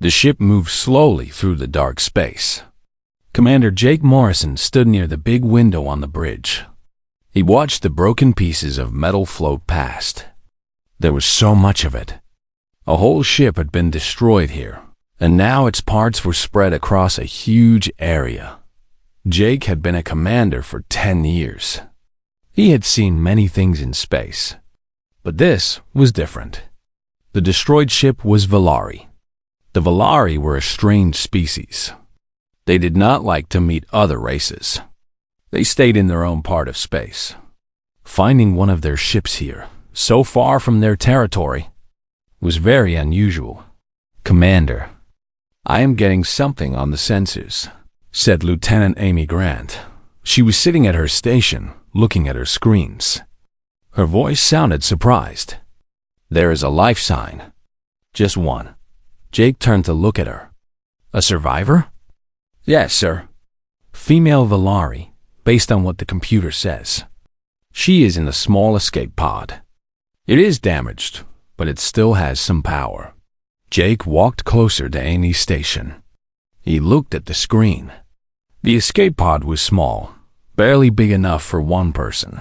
The ship moved slowly through the dark space. Commander Jake Morrison stood near the big window on the bridge. He watched the broken pieces of metal float past. There was so much of it. A whole ship had been destroyed here, and now its parts were spread across a huge area. Jake had been a commander for 10 years. He had seen many things in space, but this was different. The destroyed ship was Valari. The Valari were a strange species. They did not like to meet other races. They stayed in their own part of space. Finding one of their ships here, so far from their territory, was very unusual. "Commander, I am getting something on the sensors," said Lieutenant Amy Grant. She was sitting at her station, looking at her screens. Her voice sounded surprised. "There is a life sign." "Just one." Jake turned to look at her. "A survivor?" "Yes, sir. Female Valari, based on what the computer says. She is in the small escape pod. It is damaged, but it still has some power." Jake walked closer to Amy's station. He looked at the screen. The escape pod was small, barely big enough for one person.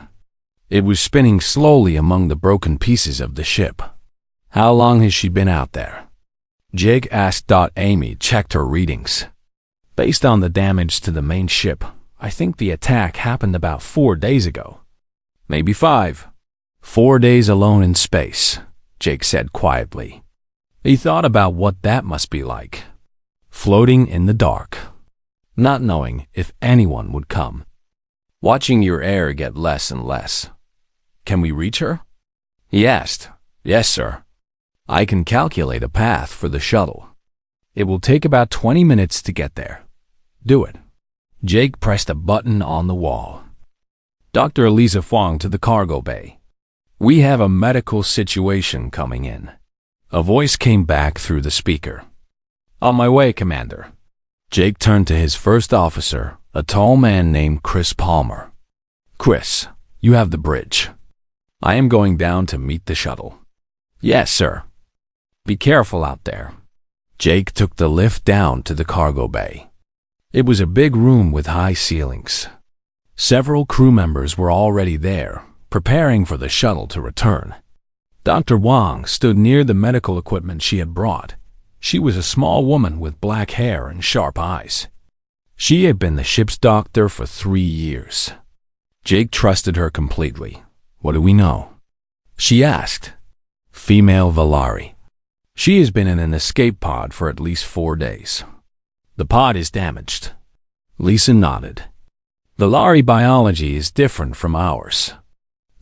It was spinning slowly among the broken pieces of the ship. "How long has she been out there?" Jake asked. Amy checked her readings. "Based on the damage to the main ship, I think the attack happened about 4 days ago. Maybe 5. 4 days alone in space," Jake said quietly. He thought about what that must be like. Floating in the dark, not knowing if anyone would come. Watching your air get less and less. "Can we reach her?" he asked. "Yes, sir. I can calculate a path for the shuttle. It will take about 20 minutes to get there." "Do it." Jake pressed a button on the wall. "Dr. Eliza Fong to the cargo bay. We have a medical situation coming in." A voice came back through the speaker. "On my way, Commander." Jake turned to his first officer, a tall man named Chris Palmer. "Chris, you have the bridge. I am going down to meet the shuttle." "Yes, sir." "Be careful out there." Jake took the lift down to the cargo bay. It was a big room with high ceilings. Several crew members were already there, preparing for the shuttle to return. Dr. Wang stood near the medical equipment she had brought. She was a small woman with black hair and sharp eyes. She had been the ship's doctor for 3 years. Jake trusted her completely. "What do we know?" she asked. "Female Valari. She has been in an escape pod for at least 4 days. The pod is damaged." Lisa nodded. "Valari biology is different from ours.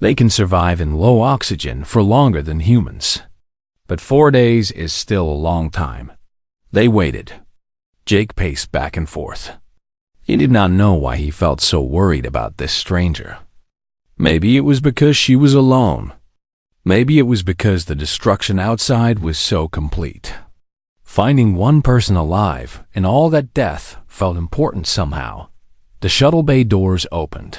They can survive in low oxygen for longer than humans. But 4 days is still a long time." They waited. Jake paced back and forth. He did not know why he felt so worried about this stranger. Maybe it was because she was alone. Maybe it was because the destruction outside was so complete. Finding one person alive in all that death felt important somehow. The shuttle bay doors opened.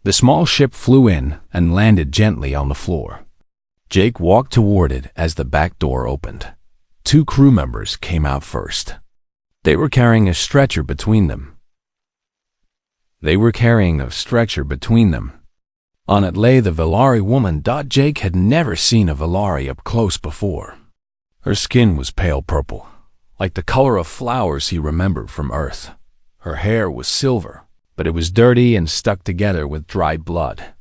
The small ship flew in and landed gently on the floor. Jake walked toward it as the back door opened. 2 crew members came out first. They were carrying a stretcher between them. On it lay the Valari woman. Jake had never seen a Valari up close before. Her skin was pale purple, like the color of flowers he remembered from Earth. Her hair was silver, but it was dirty and stuck together with dried blood.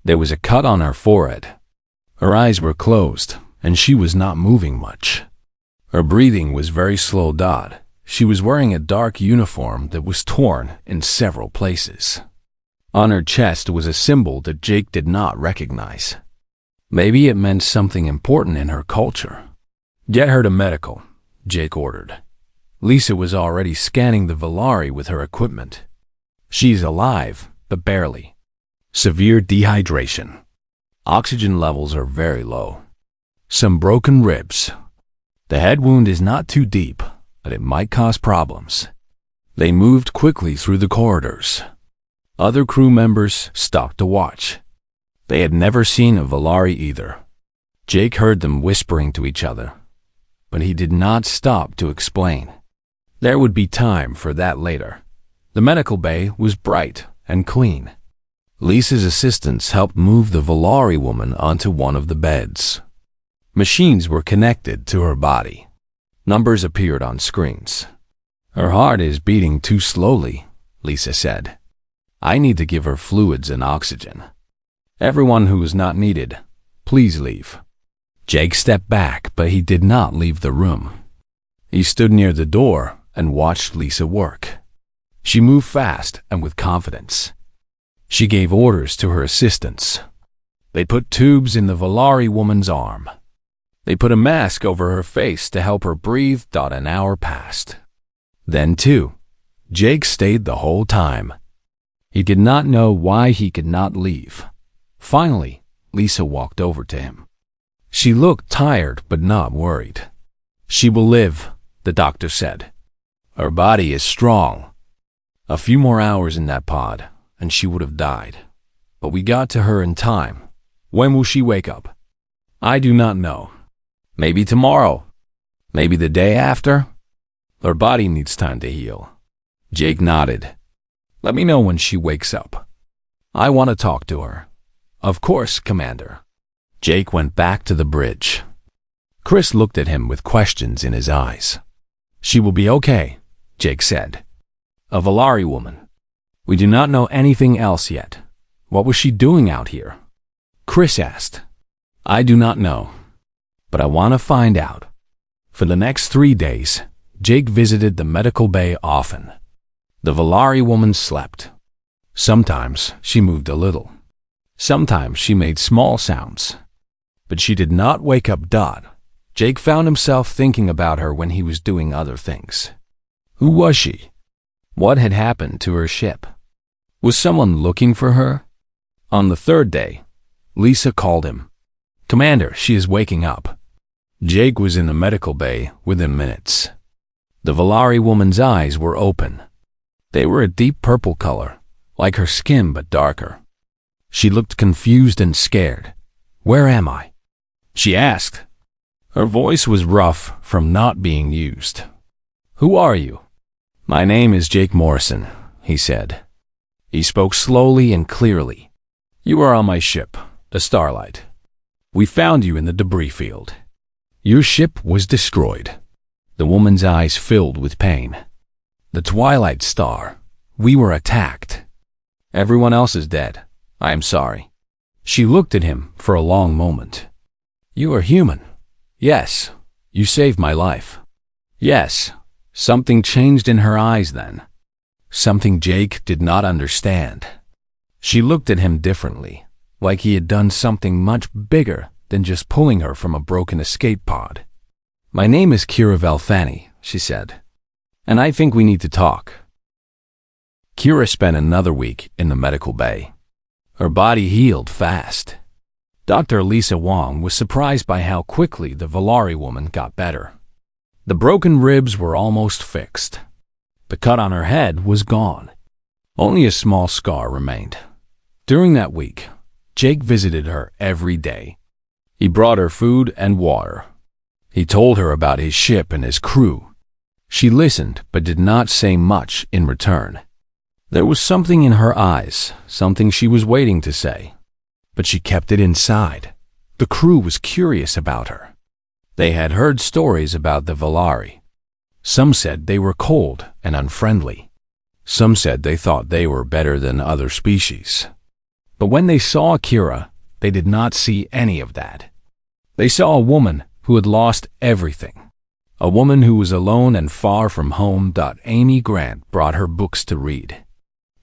There was a cut on her forehead. Her eyes were closed, and she was not moving much. Her breathing was very slow. She was wearing a dark uniform that was torn in several places. On her chest was a symbol that Jake did not recognize. Maybe it meant something important in her culture. "Get her to medical," Jake ordered. Lisa was already scanning the Valari with her equipment. "She's alive, but barely. Severe dehydration. Oxygen levels are very low. Some broken ribs. The head wound is not too deep, but it might cause problems." They moved quickly through the corridors. Other crew members stopped to watch. They had never seen a Valari either. Jake heard them whispering to each other. but he did not stop to explain. There would be time for that later. The medical bay was bright and clean. Lisa's assistants helped move the Valari woman onto one of the beds. Machines were connected to her body. Numbers appeared on screens. "Her heart is beating too slowly," Lisa said. "I need to give her fluids and oxygen. Everyone who is not needed, please leave." Jake stepped back, but he did not leave the room. He stood near the door and watched Lisa work. She moved fast and with confidence. She gave orders to her assistants. They put tubes in the Valari woman's arm. They put a mask over her face to help her breathe. An hour passed. Then, too, Jake stayed the whole time. He did not know why he could not leave. Finally, Lisa walked over to him. She looked tired but not worried. "She will live," the doctor said. "Her body is strong. A few more hours in that pod, and she would have died. But we got to her in time. When will she wake up? I do not know. Maybe tomorrow. Maybe the day after. Her body needs time to heal." Jake nodded. "Let me know when she wakes up. I want to talk to her." "Of course, Commander." Jake went back to the bridge. Chris looked at him with questions in his eyes. "She will be okay," Jake said. "A Valari woman. We do not know anything else yet. What was she doing out here?" Chris asked. "I do not know, but I want to find out." For the next 3 days, Jake visited the medical bay often. The Valari woman slept. Sometimes she moved a little. Sometimes she made small sounds. But she did not wake up. Jake found himself thinking about her when he was doing other things. Who was she? What had happened to her ship? Was someone looking for her? On the 3rd day, Lisa called him. "Commander, she is waking up." Jake was in the medical bay within minutes. The Valari woman's eyes were open. They were a deep purple color, like her skin but darker. She looked confused and scared. "Where am I?" she asked. Her voice was rough from not being used. "Who are you?" "My name is Jake Morrison," he said. He spoke slowly and clearly. "You are on my ship, the Starlight. We found you in the debris field. Your ship was destroyed." The woman's eyes filled with pain. "The Twilight Star. We were attacked. Everyone else is dead. I am sorry." She looked at him for a long moment. "You are human." "Yes. You saved my life." "Yes." Something changed in her eyes then. Something Jake did not understand. She looked at him differently, like he had done something much bigger than just pulling her from a broken escape pod. "My name is Kira Valfani," she said, "and I think we need to talk." Kira spent another week in the medical bay. Her body healed fast. Dr. Lisa Wong was surprised by how quickly the Valari woman got better. The broken ribs were almost fixed. The cut on her head was gone. Only a small scar remained. During that week, Jake visited her every day. He brought her food and water. He told her about his ship and his crew. She listened but did not say much in return. There was something in her eyes, something she was waiting to say, but she kept it inside. The crew was curious about her. They had heard stories about the Valari. Some said they were cold and unfriendly. Some said they thought they were better than other species. But when they saw Kira, they did not see any of that. They saw a woman who had lost everything. A woman who was alone and far from home. Amy Grant brought her books to read.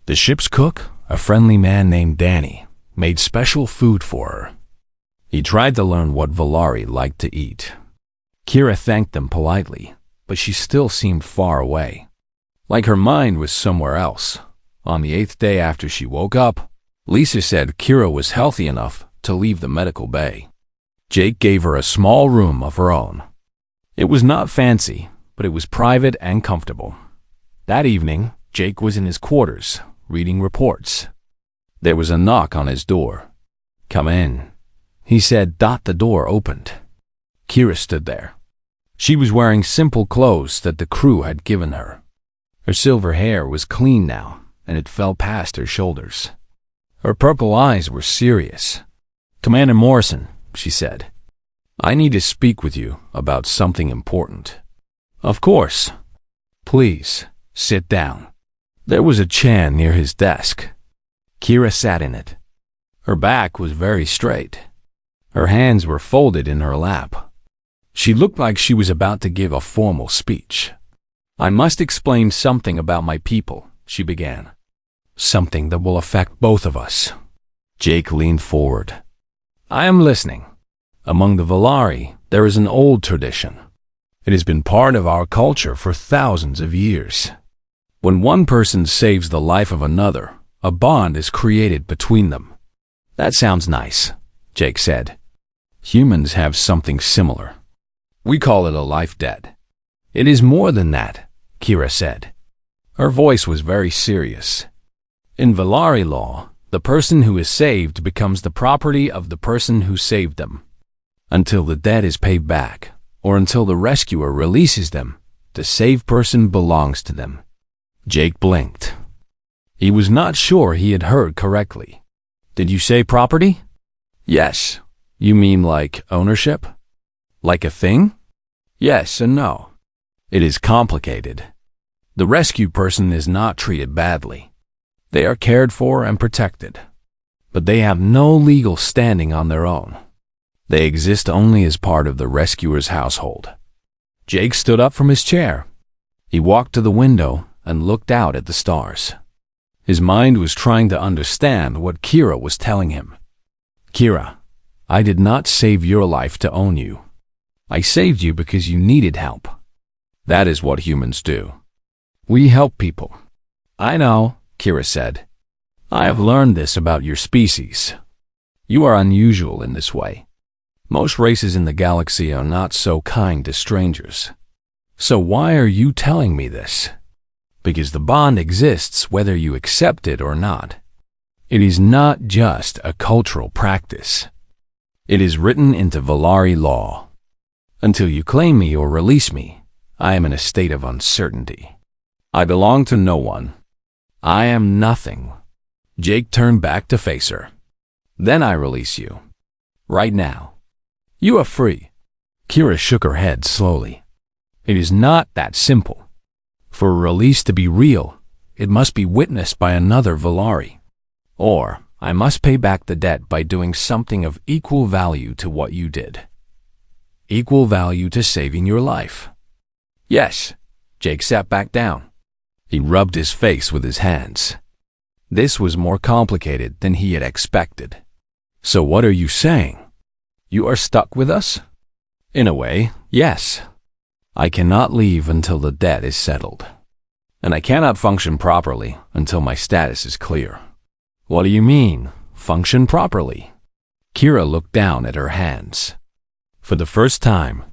The ship's cook, a friendly man named Danny, made special food for her. He tried to learn what Valari liked to eat. Kira thanked them politely, but she still seemed far away, like her mind was somewhere else. On the 8th day after she woke up, Lisa said Kira was healthy enough to leave the medical bay. Jake gave her a small room of her own. It was not fancy, but it was private and comfortable. That evening, Jake was in his quarters, reading reports. There was a knock on his door. "Come in," he said. The door opened. Kira stood there. She was wearing simple clothes that the crew had given her. Her silver hair was clean now, and it fell past her shoulders. Her purple eyes were serious. "Commander Morrison," she said, "I need to speak with you about something important." "Of course. Please, sit down." There was a chair near his desk. Kira sat in it. Her back was very straight. Her hands were folded in her lap. She looked like she was about to give a formal speech. "I must explain something about my people," she began. "Something that will affect both of us." Jake leaned forward. "I am listening. Among the Valari, there is an old tradition. It has been part of our culture for thousands of years. When one person saves the life of another, a bond is created between them." "That sounds nice," Jake said. "Humans have something similar. We call it a life debt." "It is more than that," Kira said. Her voice was very serious. "In Valari law, the person who is saved becomes the property of the person who saved them. Until the debt is paid back, or until the rescuer releases them, the saved person belongs to them." Jake blinked. He was not sure he had heard correctly. "Did you say property?" "Yes. You mean like ownership? Like a thing?" "Yes and no. It is complicated. The rescued person is not treated badly. They are cared for and protected. But they have no legal standing on their own. They exist only as part of the rescuer's household." Jake stood up from his chair. He walked to the window and looked out at the stars. His mind was trying to understand what Kira was telling him. "Kira, I did not save your life to own you. I saved you because you needed help. That is what humans do. We help people." "I know," Kira said. "I have learned this about your species. You are unusual in this way. Most races in the galaxy are not so kind to strangers. So why are you telling me this? Because the bond exists whether you accept it or not. It is not just a cultural practice. It is written into Valari law. Until you claim me or release me, I am in a state of uncertainty. I belong to no one. I am nothing." Jake turned back to face her. "Then I release you. Right now. You are free." Kira shook her head slowly. "It is not that simple. For a release to be real, it must be witnessed by another Valari. Or I must pay back the debt by doing something of equal value to what you did. Equal value to saving your life." "Yes." Jake sat back down. He rubbed his face with his hands. This was more complicated than he had expected. "So what are you saying? You are stuck with us?" "In a way, yes. I cannot leave until the debt is settled. And I cannot function properly until my status is clear." "What do you mean, function properly?" Kira looked down at her hands. For the first time,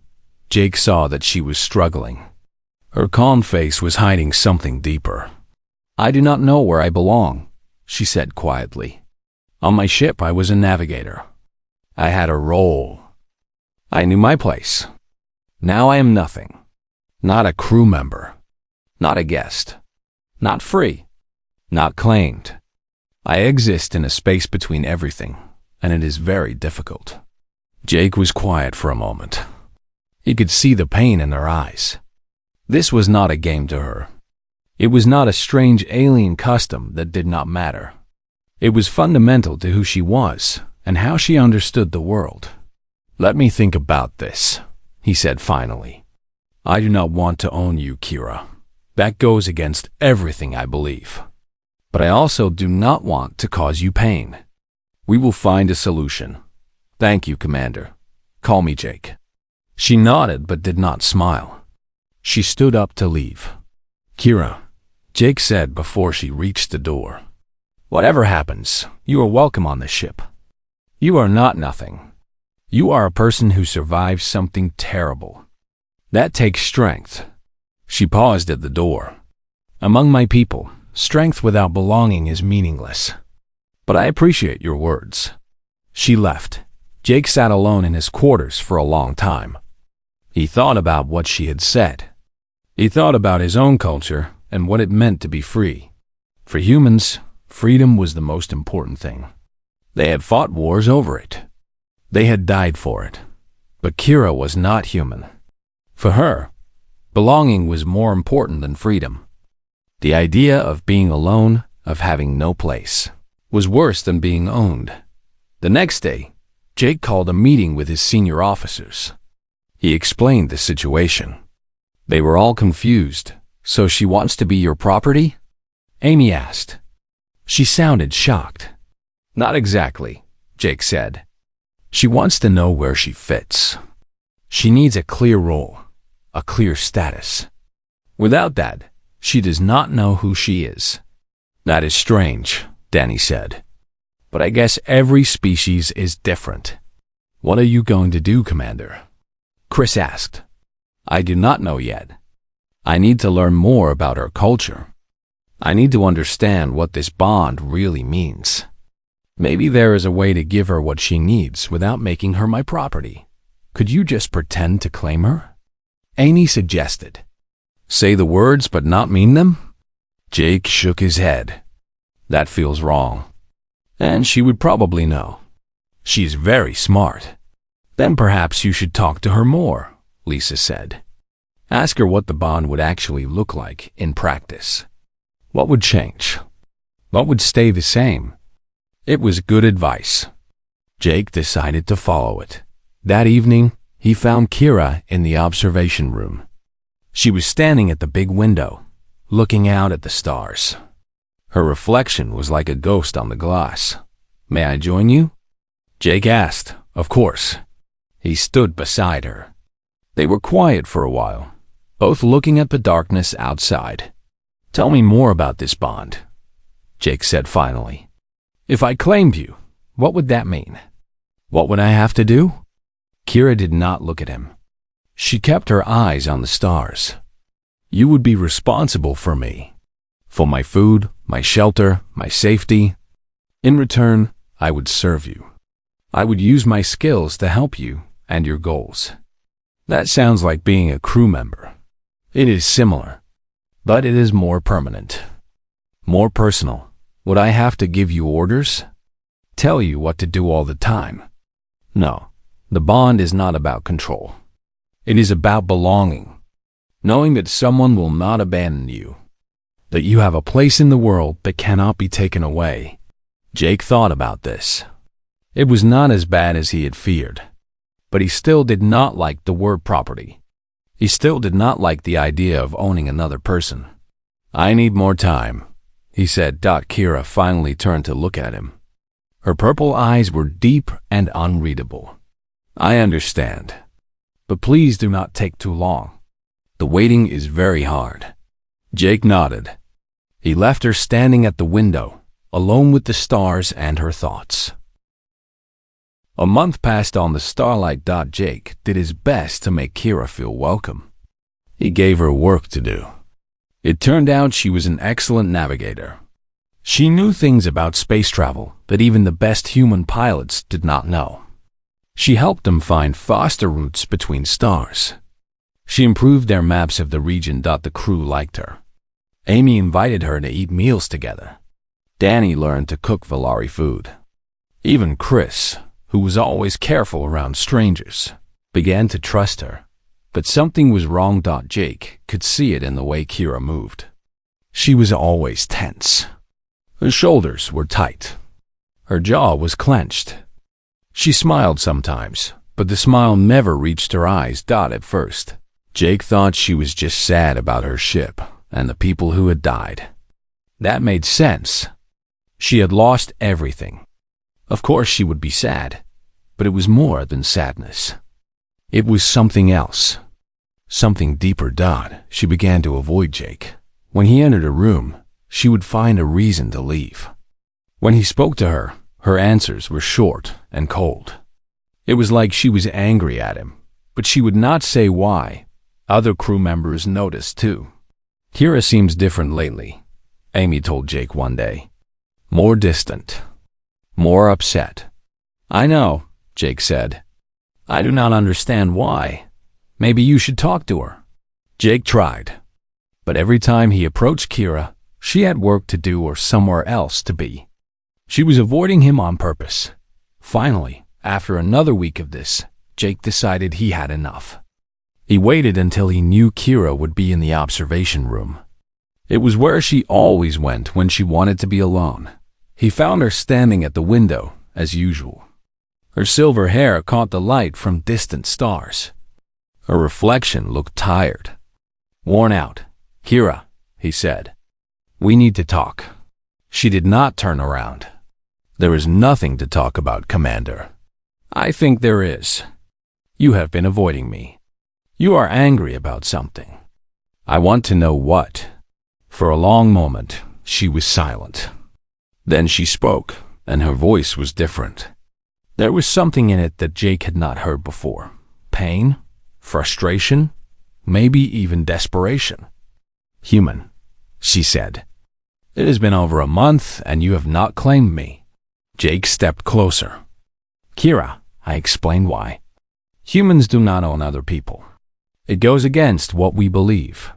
Jake saw that she was struggling. Her calm face was hiding something deeper. "I do not know where I belong," she said quietly. "On my ship, I was a navigator. I had a role. I knew my place. Now I am nothing. Not a crew member. Not a guest. Not free. Not claimed. I exist in a space between everything, and it is very difficult." Jake was quiet for a moment. He could see the pain in her eyes. This was not a game to her. It was not a strange alien custom that did not matter. It was fundamental to who she was and how she understood the world. "Let me think about this," he said finally. "I do not want to own you, Kira. That goes against everything I believe. But I also do not want to cause you pain. We will find a solution. Thank you, Commander. Call me Jake." She nodded but did not smile. She stood up to leave. "Kira," Jake said before she reached the door, "whatever happens, you are welcome on this ship. You are not nothing. You are a person who survived something terrible. That takes strength." She paused at the door. "Among my people, strength without belonging is meaningless. But I appreciate your words." She left. Jake sat alone in his quarters for a long time. He thought about what she had said. He thought about his own culture and what it meant to be free. For humans, freedom was the most important thing. They had fought wars over it. They had died for it. But Kira was not human. For her, belonging was more important than freedom. The idea of being alone, of having no place, was worse than being owned. The next day, Jake called a meeting with his senior officers. He explained the situation. They were all confused. "So she wants to be your property?" Amy asked. She sounded shocked. "Not exactly," Jake said. "She wants to know where she fits. She needs a clear role, a clear status. Without that, she does not know who she is." "That is strange," Danny said. "But I guess every species is different." "What are you going to do, Commander?" Chris asked. "I do not know yet. I need to learn more about her culture. I need to understand what this bond really means. Maybe there is a way to give her what she needs without making her my property. Could you just pretend to claim her?" Amy suggested. "Say the words but not mean them?" Jake shook his head. "That feels wrong. And she would probably know. She's very smart." "Then perhaps you should talk to her more," Lisa said. "Ask her what the bond would actually look like in practice. What would change? What would stay the same?" It was good advice. Jake decided to follow it. That evening, he found Kira in the observation room. She was standing at the big window, looking out at the stars. Her reflection was like a ghost on the glass. "May I join you?" Jake asked. Of course. He stood beside her. They were quiet for a while, both looking at the darkness outside. "Tell me more about this bond," Jake said finally. "If I claimed you, what would that mean? What would I have to do?" Kira did not look at him. She kept her eyes on the stars. "You would be responsible for me, for my food, my shelter, my safety. In return, I would serve you. I would use my skills to help you and your goals." That sounds like being a crew member. It is similar, but it is more permanent, more personal. Would I have to give you orders? Tell you what to do all the time? No, the bond is not about control. It is about belonging, knowing that someone will not abandon you, that you have a place in the world that cannot be taken away. Jake thought about this. It was not as bad as he had feared, but he still did not like the word property. He still did not like the idea of owning another person. "I need more time," he said. Kira finally turned to look at him. Her purple eyes were deep and unreadable. "I understand, but please do not take too long. The waiting is very hard." Jake nodded. He left her standing at the window, alone with the stars and her thoughts. A month passed on the starlight. Jake did his best to make Kira feel welcome. He gave her work to do. It turned out she was an excellent navigator. She knew things about space travel that even the best human pilots did not know. She helped them find faster routes between stars. She improved their maps of the region. The crew liked her. Amy invited her to eat meals together. Danny learned to cook Valari food. Even Chris, who was always careful around strangers, began to trust her. But something was wrong. Jake could see it in the way Kira moved. She was always tense. Her shoulders were tight. Her jaw was clenched. She smiled sometimes, but the smile never reached her eyes. At first, Jake thought she was just sad about her ship and the people who had died. That made sense. She had lost everything. Of course she would be sad, but it was more than sadness. It was something else, something deeper. She began to avoid Jake. When he entered a room, she would find a reason to leave. When he spoke to her, her answers were short and cold. It was like she was angry at him, but she would not say why. Other crew members noticed too. "Kira seems different lately," Amy told Jake one day. "More distant. More upset." "I know," Jake said. "I do not understand why. Maybe you should talk to her. Jake tried. But every time he approached Kira, she had work to do or somewhere else to be. She was avoiding him on purpose. Finally, after another week of this, Jake decided he had enough. He waited until he knew Kira would be in the observation room. It was where she always went when she wanted to be alone. He found her standing at the window, as usual. Her silver hair caught the light from distant stars. Her reflection looked tired. Worn out. "Kira," he said. "We need to talk." She did not turn around. "There is nothing to talk about, Commander." "I think there is. You have been avoiding me. You are angry about something. I want to know what." For a long moment, she was silent. Then she spoke, and her voice was different. There was something in it that Jake had not heard before. Pain, frustration, maybe even desperation. "Human," she said. "It has been over a month, and you have not claimed me." Jake stepped closer. "Kira," I explained why. "Humans do not own other people. It goes against what we believe."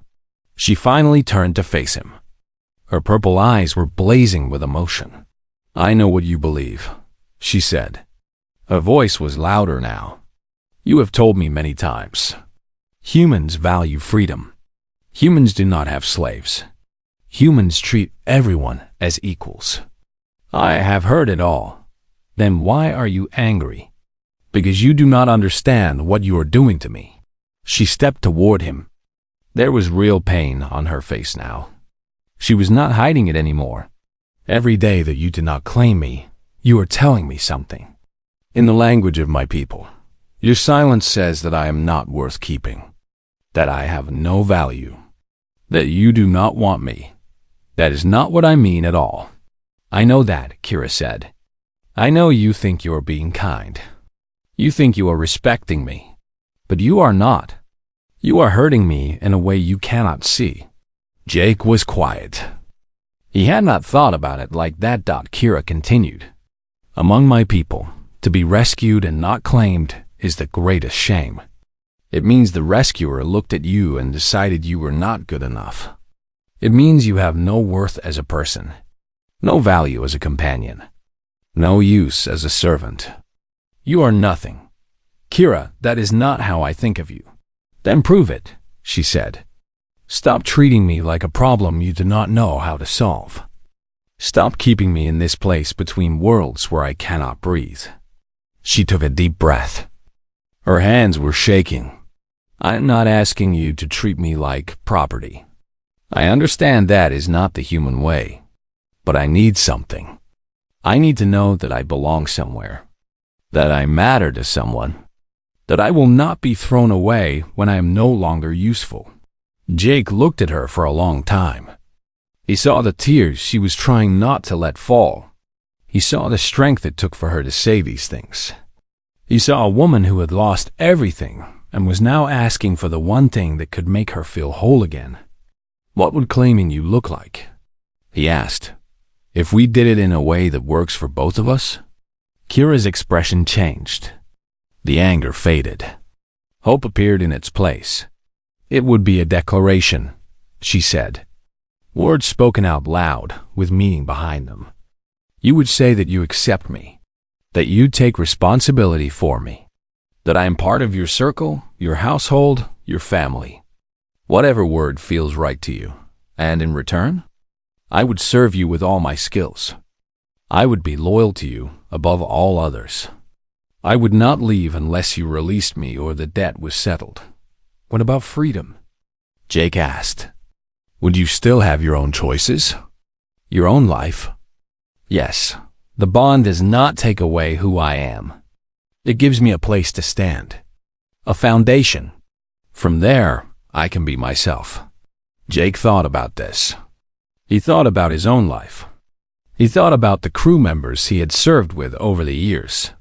She finally turned to face him. Her purple eyes were blazing with emotion. "I know what you believe," she said. Her voice was louder now. "You have told me many times. Humans value freedom. Humans do not have slaves. Humans treat everyone as equals." "I have heard it all. Then why are you angry?" "Because you do not understand what you are doing to me." She stepped toward him. There was real pain on her face now. She was not hiding it anymore. "Every day that you do not claim me, you are telling me something. In the language of my people, your silence says that I am not worth keeping, that I have no value, that you do not want me. That is not what I mean at all." "I know that," Kira said. "I know you think you are being kind. You think you are respecting me. But you are not. You are hurting me in a way you cannot see." Jake was quiet. He had not thought about it like that. Kira continued. "Among my people, to be rescued and not claimed is the greatest shame. It means the rescuer looked at you and decided you were not good enough. It means you have no worth as a person, no value as a companion, no use as a servant. You are nothing. Kira, that is not how I think of you." "Then prove it," she said. "Stop treating me like a problem you do not know how to solve. Stop keeping me in this place between worlds where I cannot breathe." She took a deep breath. Her hands were shaking. "I am not asking you to treat me like property. I understand that is not the human way. But I need something. I need to know that I belong somewhere, that I matter to someone, that I will not be thrown away when I am no longer useful." Jake looked at her for a long time. He saw the tears she was trying not to let fall. He saw the strength it took for her to say these things. He saw a woman who had lost everything and was now asking for the one thing that could make her feel whole again. "What would claiming you look like?" he asked. "If we did it in a way that works for both of us?" Kira's expression changed. The anger faded. Hope appeared in its place. "It would be a declaration," she said. Words spoken out loud, with meaning behind them. "You would say that you accept me, that you take responsibility for me, that I am part of your circle, your household, your family. Whatever word feels right to you. And in return, I would serve you with all my skills. I would be loyal to you above all others. I would not leave unless you released me or the debt was settled." "What about freedom?" Jake asked. "Would you still have your own choices? Your own life?" "Yes. The bond does not take away who I am. It gives me a place to stand, a foundation. From there, I can be myself." Jake thought about this. He thought about his own life. He thought about the crew members he had served with over the years.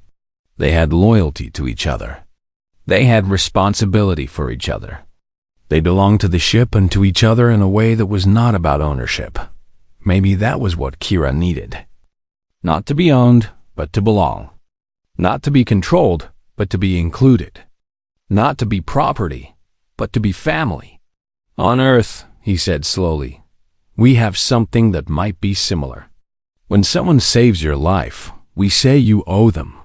They had loyalty to each other. They had responsibility for each other. They belonged to the ship and to each other in a way that was not about ownership. Maybe that was what Kira needed. Not to be owned, but to belong. Not to be controlled, but to be included. Not to be property, but to be family. On Earth, he said slowly, we have something that might be similar. When someone saves your life, we say you owe them.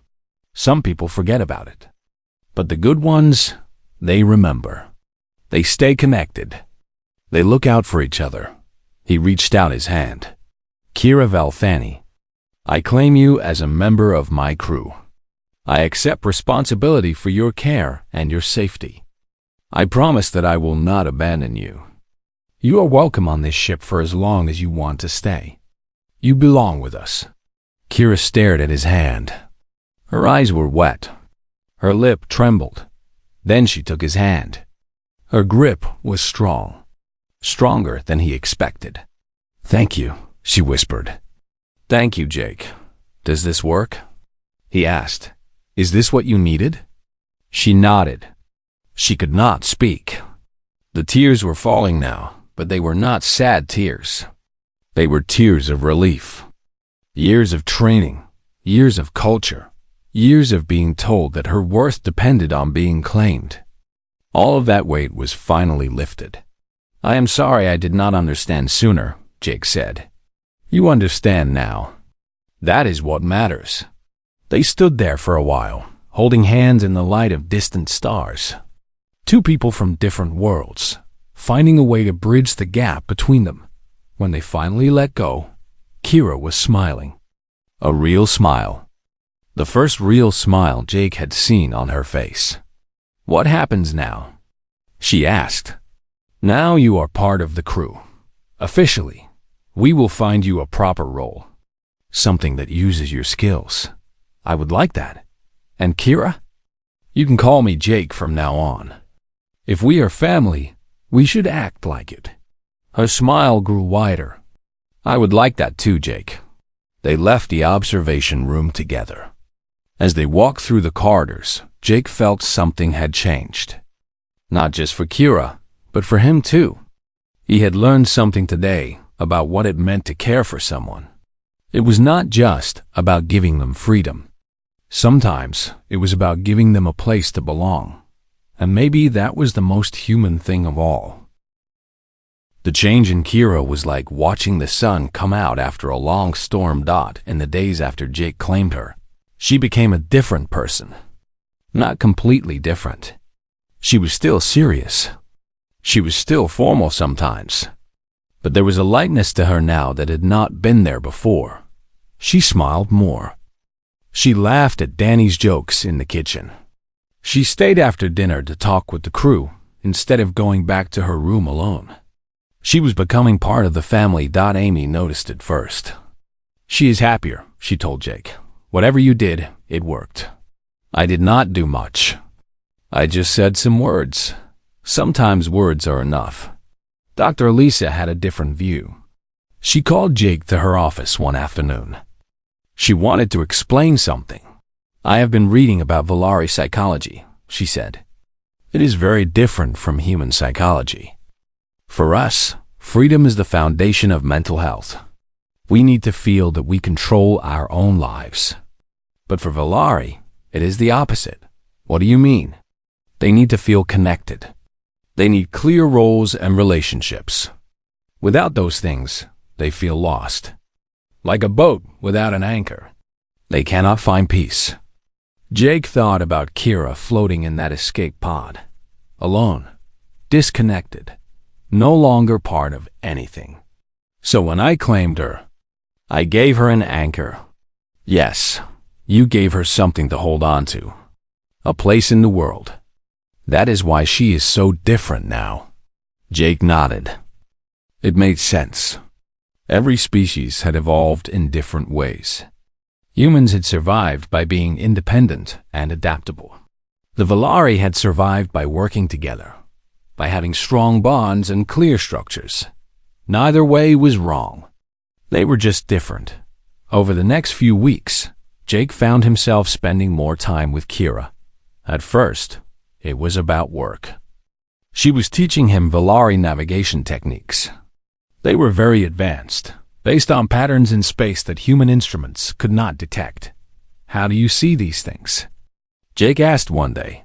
Some people forget about it. But the good ones, they remember. They stay connected. They look out for each other. He reached out his hand. Kira Valthani, I claim you as a member of my crew. I accept responsibility for your care and your safety. I promise that I will not abandon you. You are welcome on this ship for as long as you want to stay. You belong with us. Kira stared at his hand. Her eyes were wet. Her lip trembled. Then she took his hand. Her grip was strong. Stronger than he expected. Thank you, she whispered. Thank you, Jake. Does this work? He asked. Is this what you needed? She nodded. She could not speak. The tears were falling now, but they were not sad tears. They were tears of relief. Years of training, years of culture, years of being told that her worth depended on being claimed. All of that weight was finally lifted. I am sorry I did not understand sooner, Jake said. You understand now. That is what matters. They stood there for a while, holding hands in the light of distant stars. Two people from different worlds, finding a way to bridge the gap between them. When they finally let go, Kira was smiling. A real smile. The first real smile Jake had seen on her face. What happens now? She asked. Now you are part of the crew. Officially, we will find you a proper role. Something that uses your skills. I would like that. And Kira? You can call me Jake from now on. If we are family, we should act like it. Her smile grew wider. I would like that too, Jake. They left the observation room together. As they walked through the corridors, Jake felt something had changed. Not just for Kira, but for him too. He had learned something today about what it meant to care for someone. It was not just about giving them freedom. Sometimes it was about giving them a place to belong. And maybe that was the most human thing of all. The change in Kira was like watching the sun come out after a long storm. In the days after Jake claimed her, she became a different person. Not completely different. She was still serious. She was still formal sometimes. But there was a lightness to her now that had not been there before. She smiled more. She laughed at Danny's jokes in the kitchen. She stayed after dinner to talk with the crew instead of going back to her room alone. She was becoming part of the family. Amy noticed it first. She is happier, she told Jake. Whatever you did, it worked. I did not do much. I just said some words. Sometimes words are enough. Dr. Lisa had a different view. She called Jake to her office one afternoon. She wanted to explain something. I have been reading about Valari psychology, she said. It is very different from human psychology. For us, freedom is the foundation of mental health. We need to feel that we control our own lives. But for Valari, it is the opposite. What do you mean? They need to feel connected. They need clear roles and relationships. Without those things, they feel lost. Like a boat without an anchor. They cannot find peace. Jake thought about Kira floating in that escape pod. Alone. Disconnected. No longer part of anything. So when I claimed her, I gave her an anchor. Yes, you gave her something to hold on to. A place in the world. That is why she is so different now. Jake nodded. It made sense. Every species had evolved in different ways. Humans had survived by being independent and adaptable. The Valari had survived by working together, by having strong bonds and clear structures. Neither way was wrong. They were just different. Over the next few weeks, Jake found himself spending more time with Kira. At first, it was about work. She was teaching him Valari navigation techniques. They were very advanced, based on patterns in space that human instruments could not detect. How do you see these things? Jake asked one day.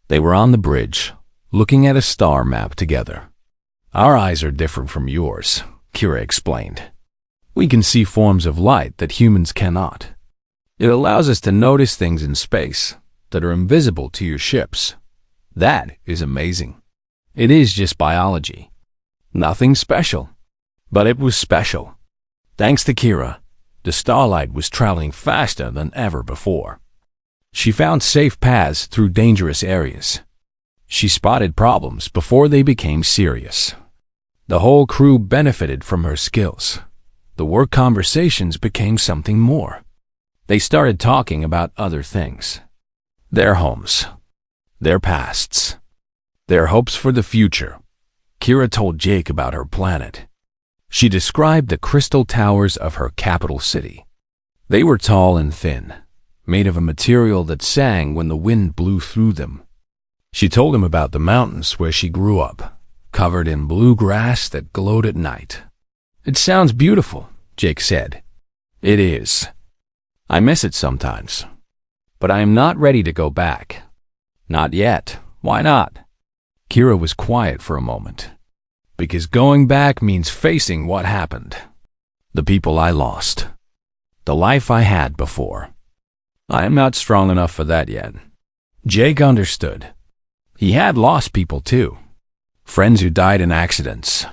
They were on the bridge, looking at a star map together. Our eyes are different from yours, Kira explained. We can see forms of light that humans cannot. It allows us to notice things in space that are invisible to your ships. That is amazing. It is just biology. Nothing special. But it was special. Thanks to Kira, the starlight was traveling faster than ever before. She found safe paths through dangerous areas. She spotted problems before they became serious. The whole crew benefited from her skills. The work conversations became something more. They started talking about other things. Their homes. Their pasts. Their hopes for the future. Kira told Jake about her planet. She described the crystal towers of her capital city. They were tall and thin, made of a material that sang when the wind blew through them. She told him about the mountains where she grew up, covered in blue grass that glowed at night. It sounds beautiful, Jake said. It is. I miss it sometimes. But I am not ready to go back. Not yet. Why not? Kira was quiet for a moment. Because going back means facing what happened. The people I lost. The life I had before. I am not strong enough for that yet. Jake understood. He had lost people too. Friends who died in accidents.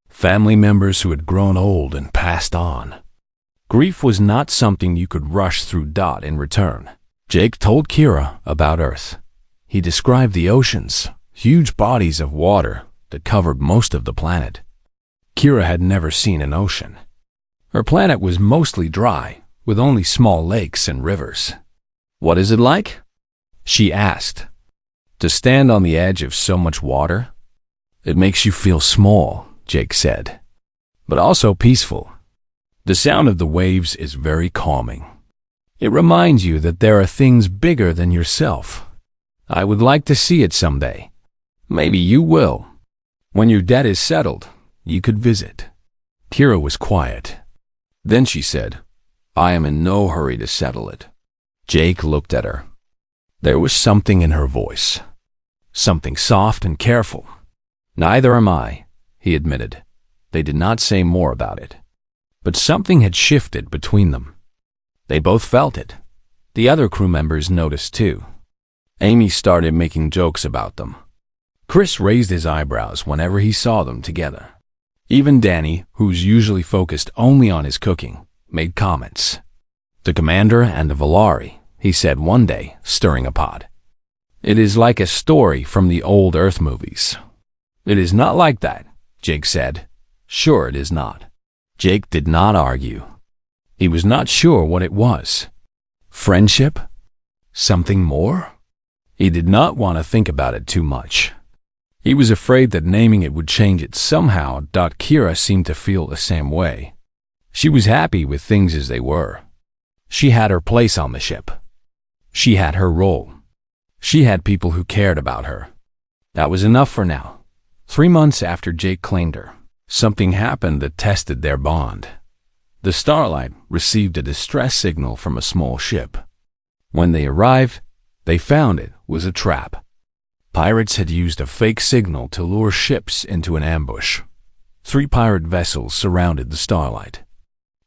Family members who had grown old and passed on. Grief was not something you could rush through in return. Jake told Kira about Earth. He described the oceans, huge bodies of water that covered most of the planet. Kira had never seen an ocean. Her planet was mostly dry, with only small lakes and rivers. What is it like? She asked. To stand on the edge of so much water? It makes you feel small, Jake said, but also peaceful. The sound of the waves is very calming. It reminds you that there are things bigger than yourself. I would like to see it someday. Maybe you will. When your debt is settled, you could visit. Kira was quiet. Then she said, I am in no hurry to settle it. Jake looked at her. There was something in her voice. Something soft and careful. Neither am I, he admitted. They did not say more about it. But something had shifted between them. They both felt it. The other crew members noticed too. Amy started making jokes about them. Chris raised his eyebrows whenever he saw them together. Even Danny, who's usually focused only on his cooking, made comments. The commander and the Valari, he said one day, stirring a pot. It is like a story from the old Earth movies. It is not like that, Jake said. Sure it is not. Jake did not argue. He was not sure what it was. Friendship? Something more? He did not want to think about it too much. He was afraid that naming it would change it somehow. Kira seemed to feel the same way. She was happy with things as they were. She had her place on the ship. She had her role. She had people who cared about her. That was enough for now. 3 months after Jake claimed her, something happened that tested their bond. The Starlight received a distress signal from a small ship. When they arrived, they found it was a trap. Pirates had used a fake signal to lure ships into an ambush. 3 pirate vessels surrounded the Starlight.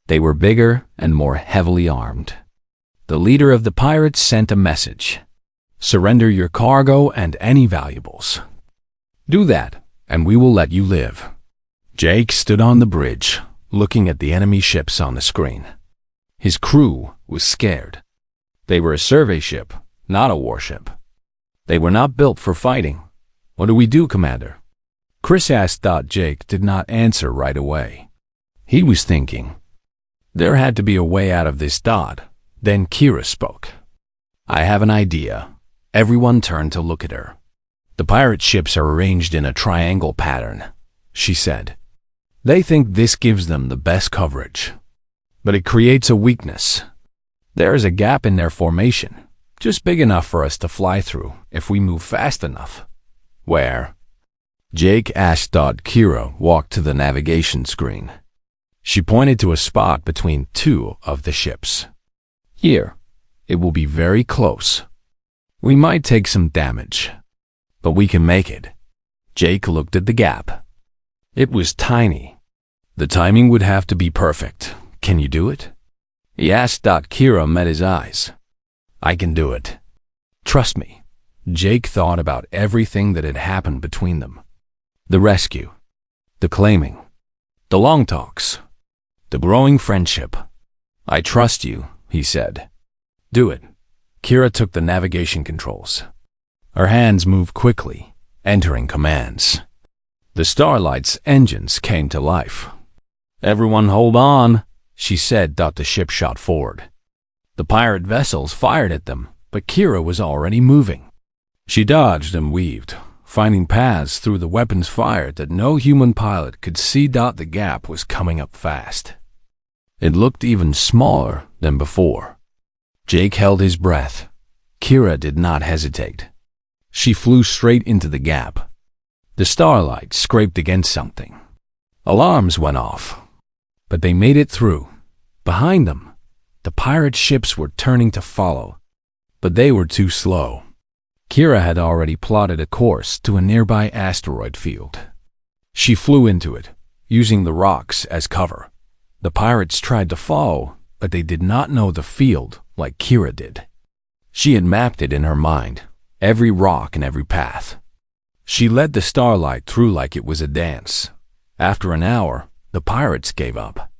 They were bigger and more heavily armed. The leader of the pirates sent a message. Surrender your cargo and any valuables. Do that, and we will let you live. Jake stood on the bridge, looking at the enemy ships on the screen. His crew was scared. They were a survey ship, not a warship. They were not built for fighting. What do we do, Commander? Chris asked. Jake did not answer right away. He was thinking. There had to be a way out of this. Then Kira spoke. I have an idea. Everyone turned to look at her. The pirate ships are arranged in a triangle pattern, she said. They think this gives them the best coverage. But it creates a weakness. There is a gap in their formation, just big enough for us to fly through if we move fast enough. Where? Jake asked. Kira walked to the navigation screen. She pointed to a spot between 2 of the ships. Here, it will be very close. We might take some damage, but we can make it. Jake looked at the gap. It was tiny. The timing would have to be perfect. Can you do it? He asked. Kira met his eyes. I can do it. Trust me. Jake thought about everything that had happened between them. The rescue. The claiming. The long talks. The growing friendship. I trust you, he said. Do it. Kira took the navigation controls. Her hands moved quickly, entering commands. The Starlight's engines came to life. Everyone hold on, she said. The ship shot forward. The pirate vessels fired at them, but Kira was already moving. She dodged and weaved, finding paths through the weapons fired that no human pilot could see. The gap was coming up fast. It looked even smaller than before. Jake held his breath. Kira did not hesitate. She flew straight into the gap. The Starlight scraped against something. Alarms went off, but they made it through. Behind them, the pirate ships were turning to follow, but they were too slow. Kira had already plotted a course to a nearby asteroid field. She flew into it, using the rocks as cover. The pirates tried to follow, but they did not know the field like Kira did. She had mapped it in her mind, every rock and every path. She led the Starlight through like it was a dance. After an hour, the pirates gave up.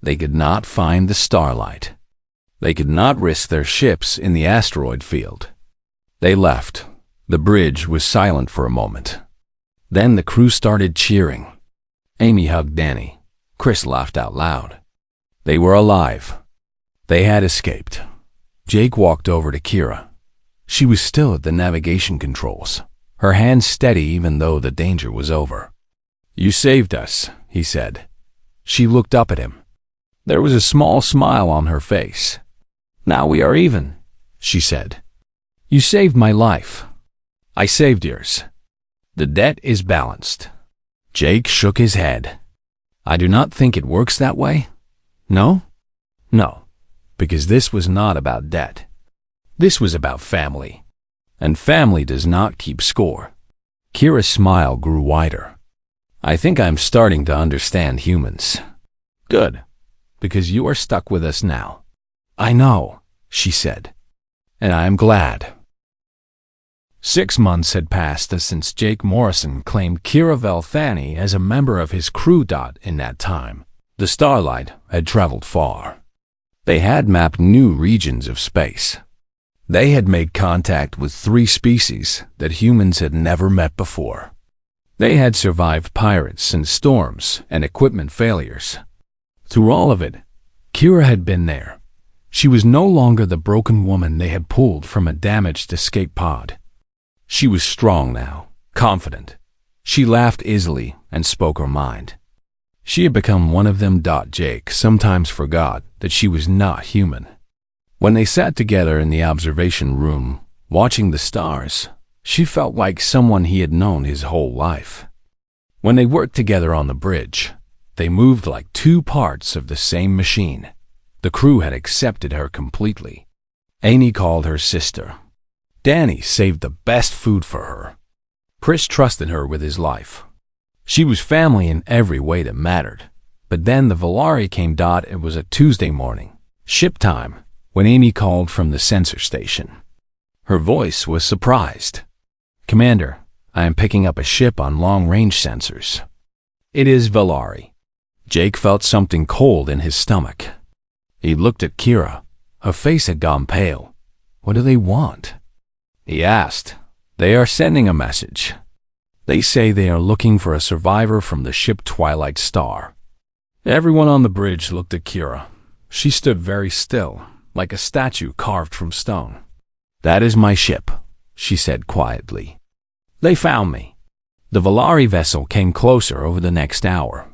They could not find the Starlight. They could not risk their ships in the asteroid field. They left. The bridge was silent for a moment. Then the crew started cheering. Amy hugged Danny. Chris laughed out loud. They were alive. They had escaped. Jake walked over to Kira. She was still at the navigation controls, her hands steady even though the danger was over. You saved us, he said. She looked up at him. There was a small smile on her face. Now we are even, she said. You saved my life. I saved yours. The debt is balanced. Jake shook his head. I do not think it works that way. No? No, because this was not about debt. This was about family. And family does not keep score. Kira's smile grew wider. I think I'm starting to understand humans. Good, because you are stuck with us now. I know, she said. And I am glad. 6 months had passed since Jake Morrison claimed Kira Velthani as a member of his crew. In that time, the Starlight had traveled far. They had mapped new regions of space. They had made contact with 3 species that humans had never met before. They had survived pirates and storms and equipment failures. Through all of it, Kira had been there. She was no longer the broken woman they had pulled from a damaged escape pod. She was strong now, confident. She laughed easily and spoke her mind. She had become one of them. Jake sometimes forgot that she was not human. When they sat together in the observation room, watching the stars, she felt like someone he had known his whole life. When they worked together on the bridge, they moved like 2 parts of the same machine. The crew had accepted her completely. Amy called her sister. Danny saved the best food for her. Chris trusted her with his life. She was family in every way that mattered. But then the Valari came. It was a Tuesday morning, ship time, when Amy called from the sensor station. Her voice was surprised. Commander, I am picking up a ship on long-range sensors. It is Valari. Jake felt something cold in his stomach. He looked at Kira. Her face had gone pale. What do they want? He asked. They are sending a message. They say they are looking for a survivor from the ship Twilight Star. Everyone on the bridge looked at Kira. She stood very still, like a statue carved from stone. That is my ship, she said quietly. They found me. The Valari vessel came closer over the next hour.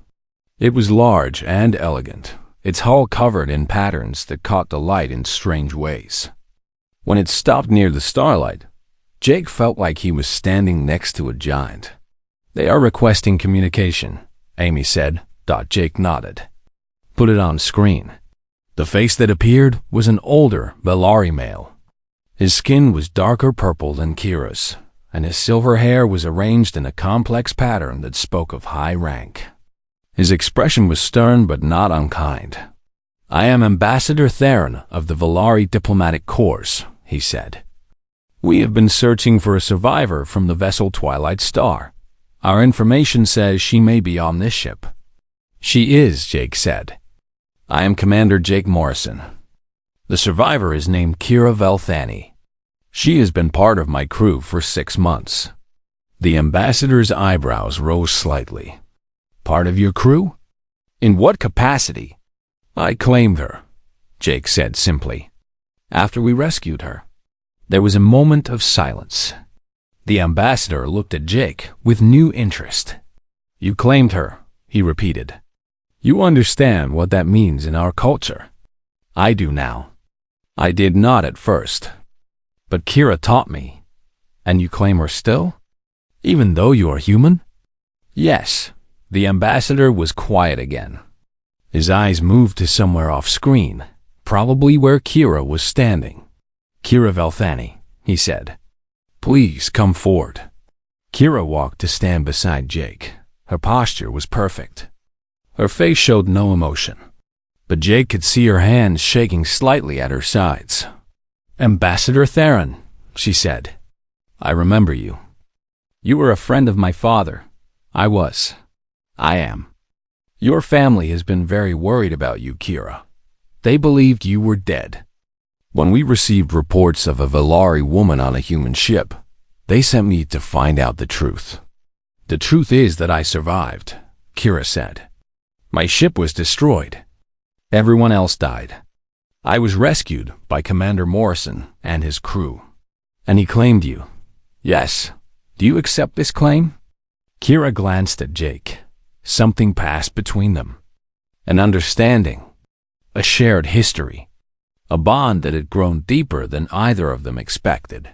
It was large and elegant, its hull covered in patterns that caught the light in strange ways. When it stopped near the Starlight, Jake felt like he was standing next to a giant. They are requesting communication, Amy said. Jake nodded. Put it on screen. The face that appeared was an older Valari male. His skin was darker purple than Kira's, and his silver hair was arranged in a complex pattern that spoke of high rank. His expression was stern but not unkind. "I am Ambassador Theron of the Valari Diplomatic Corps," he said. "We have been searching for a survivor from the vessel Twilight Star. Our information says she may be on this ship." "She is," Jake said. "I am Commander Jake Morrison. The survivor is named Kira Velthani. She has been part of my crew for 6 months." The ambassador's eyebrows rose slightly. "Part of your crew? In what capacity?" "I claimed her," Jake said simply, "after we rescued her." There was a moment of silence. The ambassador looked at Jake with new interest. "You claimed her," he repeated. "You understand what that means in our culture?" "I do now." "I did not at first. But Kira taught me." "And you claim her still? Even though you are human?" "Yes." The ambassador was quiet again. His eyes moved to somewhere off-screen, probably where Kira was standing. "Kira Velthani," he said. "Please come forward." Kira walked to stand beside Jake. Her posture was perfect. Her face showed no emotion, but Jake could see her hands shaking slightly at her sides. "Ambassador Theron," she said, "I remember you. You were a friend of my father." "I was. I am. Your family has been very worried about you, Kira. They believed you were dead. When we received reports of a Valari woman on a human ship, they sent me to find out the truth. The truth is that I survived," Kira said. "My ship was destroyed. Everyone else died. I was rescued by Commander Morrison and his crew. And he claimed you." "Yes. Do you accept this claim?" Kira glanced at Jake. Something passed between them. An understanding. A shared history. A bond that had grown deeper than either of them expected.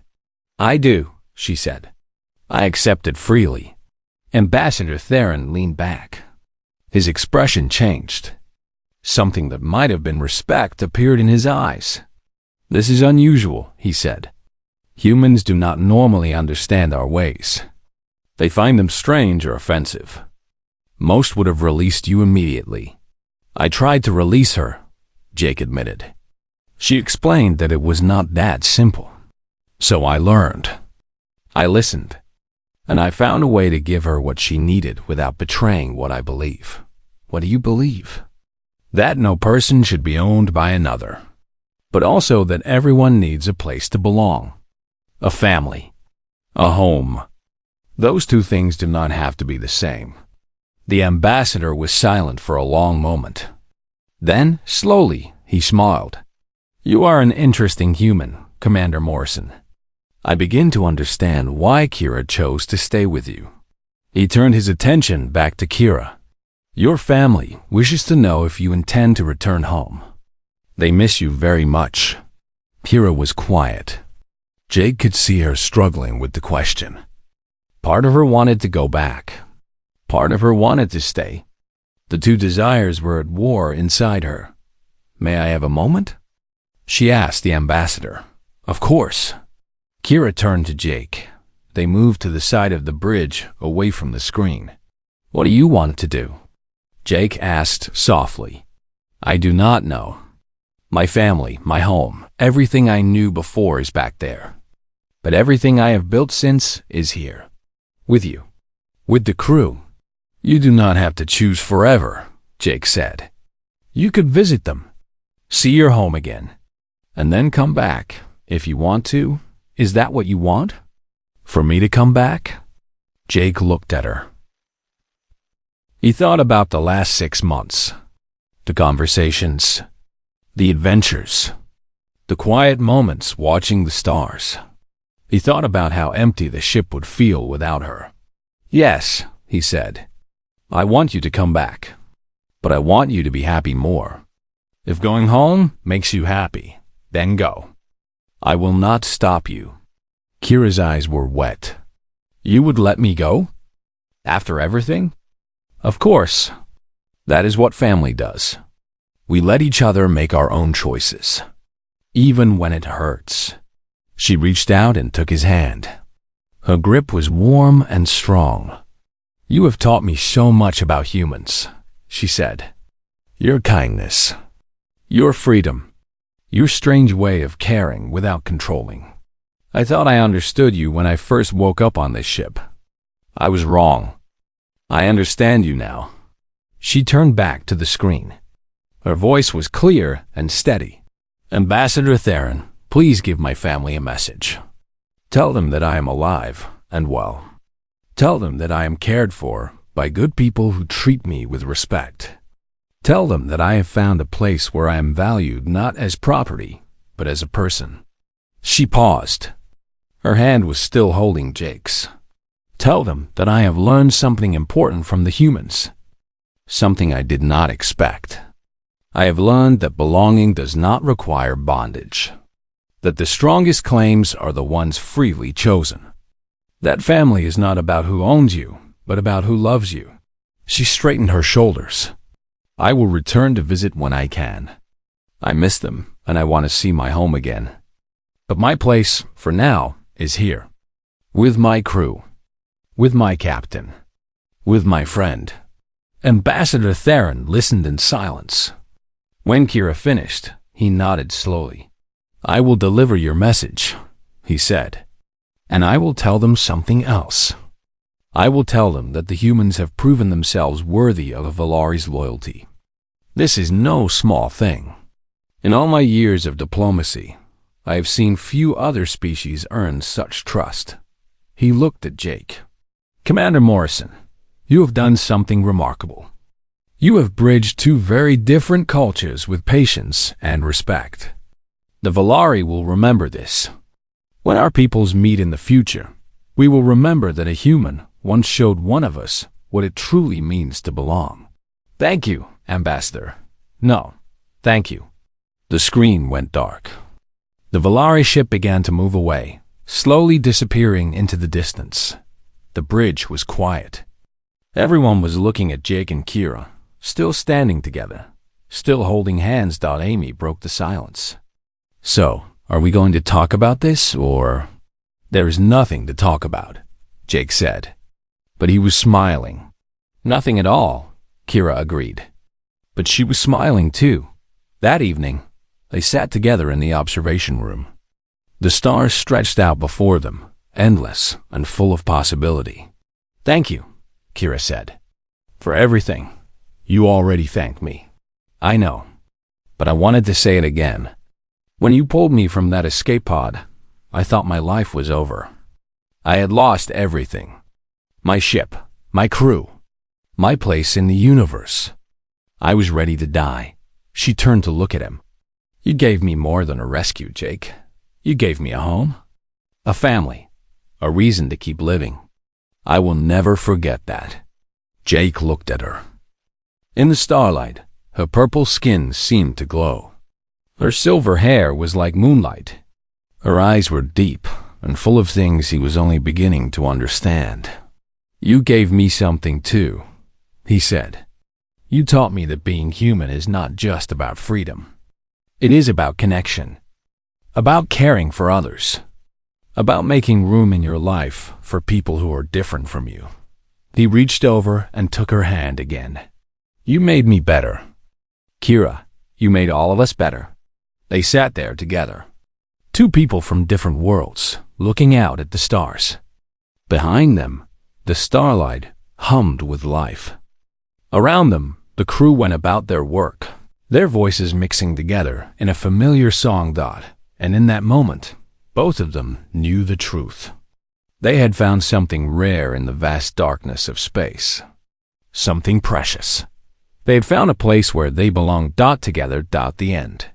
"I do," she said. "I accept it freely." Ambassador Theron leaned back. His expression changed. Something that might have been respect appeared in his eyes. "This is unusual," he said. "Humans do not normally understand our ways. They find them strange or offensive. Most would have released you immediately." "I tried to release her," Jake admitted. "She explained that it was not that simple. So I learned. I listened. And I found a way to give her what she needed without betraying what I believe." "What do you believe?" "That no person should be owned by another. But also that everyone needs a place to belong. A family. A home. Those two things do not have to be the same." The ambassador was silent for a long moment. Then, slowly, he smiled. "You are an interesting human, Commander Morrison. I begin to understand why Kira chose to stay with you." He turned his attention back to Kira. "Your family wishes to know if you intend to return home. They miss you very much." Kira was quiet. Jake could see her struggling with the question. Part of her wanted to go back. Part of her wanted to stay. The two desires were at war inside her. "May I have a moment?" she asked the ambassador. "Of course." Kira turned to Jake. They moved to the side of the bridge, away from the screen. "What do you want to do?" Jake asked softly. "I do not know. My family, my home, everything I knew before is back there. But everything I have built since is here. With you. With the crew." "You do not have to choose forever," Jake said. "You could visit them. See your home again. And then come back, if you want to. Is that what you want? For me to come back?" Jake looked at her. He thought about the last 6 months. The conversations. The adventures. The quiet moments watching the stars. He thought about how empty the ship would feel without her. "Yes," he said. "I want you to come back. But I want you to be happy more. If going home makes you happy, then go. I will not stop you." Kira's eyes were wet. "You would let me go? After everything?" "Of course. That is what family does. We let each other make our own choices. Even when it hurts." She reached out and took his hand. Her grip was warm and strong. "You have taught me so much about humans," she said. "Your kindness, your freedom, your strange way of caring without controlling. I thought I understood you when I first woke up on this ship. I was wrong. I understand you now." She turned back to the screen. Her voice was clear and steady. "Ambassador Theron, please give my family a message. Tell them that I am alive and well. Tell them that I am cared for by good people who treat me with respect. Tell them that I have found a place where I am valued not as property, but as a person." She paused. Her hand was still holding Jake's. "Tell them that I have learned something important from the humans. Something I did not expect. I have learned that belonging does not require bondage. That the strongest claims are the ones freely chosen. That family is not about who owns you, but about who loves you." She straightened her shoulders. "I will return to visit when I can. I miss them, and I want to see my home again. But my place, for now, is here. With my crew. With my captain. With my friend." Ambassador Theron listened in silence. When Kira finished, he nodded slowly. "I will deliver your message," he said. "And I will tell them something else. I will tell them that the humans have proven themselves worthy of Valari's loyalty. This is no small thing. In all my years of diplomacy, I have seen few other species earn such trust." He looked at Jake. "Commander Morrison, you have done something remarkable. You have bridged two very different cultures with patience and respect. The Valari will remember this. When our peoples meet in the future, we will remember that a human once showed one of us what it truly means to belong." "Thank you, Ambassador." "No, thank you." The screen went dark. The Valari ship began to move away, slowly disappearing into the distance. The bridge was quiet. Everyone was looking at Jake and Kira, still standing together, still holding hands. Amy broke the silence. "So, are we going to talk about this, or—" "There is nothing to talk about," Jake said. But he was smiling. "Nothing at all," Kira agreed. But she was smiling too. That evening, they sat together in the observation room. The stars stretched out before them, endless and full of possibility. "Thank you," Kira said. "For everything. You already thanked me. I know. But I wanted to say it again. When you pulled me from that escape pod, I thought my life was over. I had lost everything. My ship, my crew, my place in the universe. I was ready to die." She turned to look at him. "You gave me more than a rescue, Jake. You gave me a home, a family, a reason to keep living. I will never forget that." Jake looked at her. In the starlight, her purple skin seemed to glow. Her silver hair was like moonlight. Her eyes were deep and full of things he was only beginning to understand. "You gave me something too," he said. "You taught me that being human is not just about freedom. It is about connection, about caring for others, about making room in your life for people who are different from you." He reached over and took her hand again. "You made me better. Kira, you made all of us better." They sat there together. Two people from different worlds, looking out at the stars. Behind them, the starlight hummed with life. Around them, the crew went about their work, their voices mixing together in a familiar song. And in that moment, both of them knew the truth. They had found something rare in the vast darkness of space. Something precious. They had found a place where they belonged. Together. The end.